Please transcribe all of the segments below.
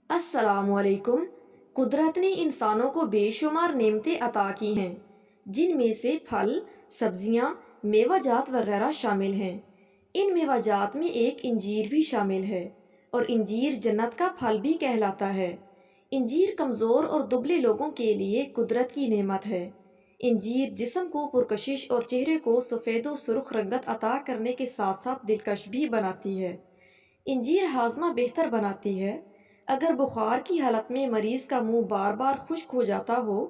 السلام علیکم۔ قدرت نے انسانوں کو بے شمار نعمتیں عطا کی ہیں، جن میں سے پھل، سبزیاں، میوہ جات وغیرہ شامل ہیں۔ ان میوہ جات میں ایک انجیر بھی شامل ہے، اور انجیر جنت کا پھل بھی کہلاتا ہے۔ انجیر کمزور اور دبلے لوگوں کے لیے قدرت کی نعمت ہے۔ انجیر جسم کو پرکشش اور چہرے کو سفید و سرخ رنگت عطا کرنے کے ساتھ ساتھ دلکش بھی بناتی ہے۔ انجیر ہاضمہ بہتر بناتی ہے۔ اگر بخار کی حالت میں مریض کا منہ بار بار خشک ہو جاتا ہو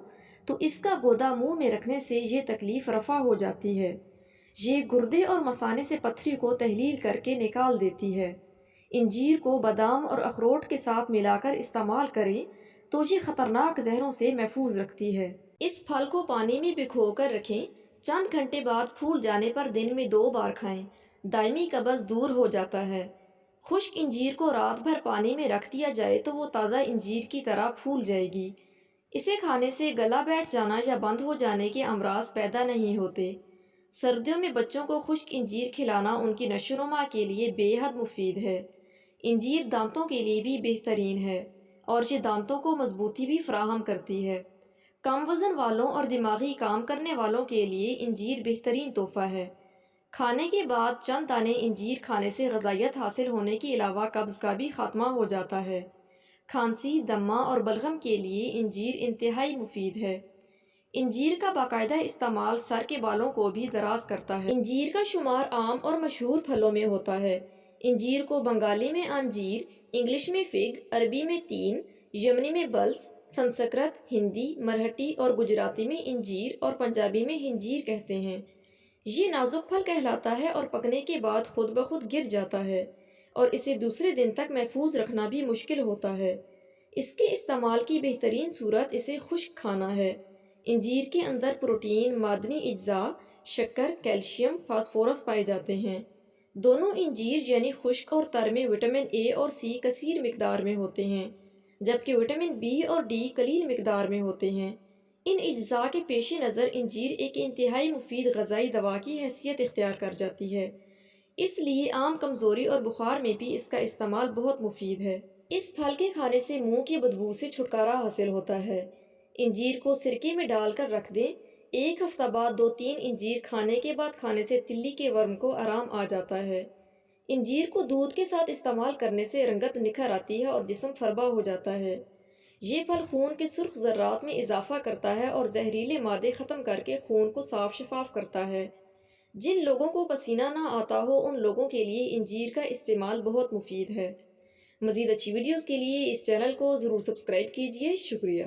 تو اس کا گودا منہ میں رکھنے سے یہ تکلیف رفع ہو جاتی ہے۔ یہ گردے اور مثانے سے پتھری کو تحلیل کر کے نکال دیتی ہے۔ انجیر کو بادام اور اخروٹ کے ساتھ ملا کر استعمال کریں تو یہ خطرناک زہروں سے محفوظ رکھتی ہے۔ اس پھل کو پانی میں بھگو کر رکھیں، چند گھنٹے بعد پھول جانے پر دن میں 2 بار کھائیں، دائمی قبض دور ہو جاتا ہے۔ خشک انجیر کو رات بھر پانی میں رکھ دیا جائے تو وہ تازہ انجیر کی طرح پھول جائے گی۔ اسے کھانے سے گلا بیٹھ جانا یا بند ہو جانے کے امراض پیدا نہیں ہوتے۔ سردیوں میں بچوں کو خشک انجیر کھلانا ان کی نشو و نما کے لیے بے حد مفید ہے۔ انجیر دانتوں کے لیے بھی بہترین ہے اور یہ دانتوں کو مضبوطی بھی فراہم کرتی ہے۔ کم وزن والوں اور دماغی کام کرنے والوں کے لیے انجیر بہترین تحفہ ہے۔ کھانے کے بعد چند دانے انجیر کھانے سے غذائیت حاصل ہونے کے علاوہ قبض کا بھی خاتمہ ہو جاتا ہے۔ کھانسی، دمہ اور بلغم کے لیے انجیر انتہائی مفید ہے۔ انجیر کا باقاعدہ استعمال سر کے بالوں کو بھی دراز کرتا ہے۔ انجیر کا شمار عام اور مشہور پھلوں میں ہوتا ہے۔ انجیر کو بنگالی میں انجیر، انگلش میں فگ، عربی میں تین، یمنی میں بلس، سنسکرت، ہندی، مرہٹی اور گجراتی میں انجیر اور پنجابی میں ہنجیر کہتے ہیں۔ یہ نازک پھل کہلاتا ہے اور پکنے کے بعد خود بخود گر جاتا ہے اور اسے دوسرے دن تک محفوظ رکھنا بھی مشکل ہوتا ہے۔ اس کے استعمال کی بہترین صورت اسے خشک کھانا ہے۔ انجیر کے اندر پروٹین، معدنی اجزاء، شکر، کیلشیم، فاسفورس پائے جاتے ہیں۔ دونوں انجیر یعنی خشک اور تر میں وٹامن اے اور سی کثیر مقدار میں ہوتے ہیں، جبکہ وٹامن بی اور ڈی قلیل مقدار میں ہوتے ہیں۔ ان اجزاء کے پیش نظر انجیر ایک انتہائی مفید غذائی دوا کی حیثیت اختیار کر جاتی ہے۔ اس لیے عام کمزوری اور بخار میں بھی اس کا استعمال بہت مفید ہے۔ اس پھل کے کھانے سے منہ کی بدبو سے چھٹکارا حاصل ہوتا ہے۔ انجیر کو سرکے میں ڈال کر رکھ دیں، 1 ہفتہ بعد 2-3 انجیر کھانے کے بعد کھانے سے تلی کے ورم کو آرام آ جاتا ہے۔ انجیر کو دودھ کے ساتھ استعمال کرنے سے رنگت نکھر آتی ہے اور جسم فربا ہو جاتا ہے۔ یہ پھل خون کے سرخ ذرات میں اضافہ کرتا ہے اور زہریلے مادے ختم کر کے خون کو صاف شفاف کرتا ہے۔ جن لوگوں کو پسینہ نہ آتا ہو ان لوگوں کے لیے انجیر کا استعمال بہت مفید ہے۔ مزید اچھی ویڈیوز کے لیے اس چینل کو ضرور سبسکرائب کیجیے۔ شکریہ۔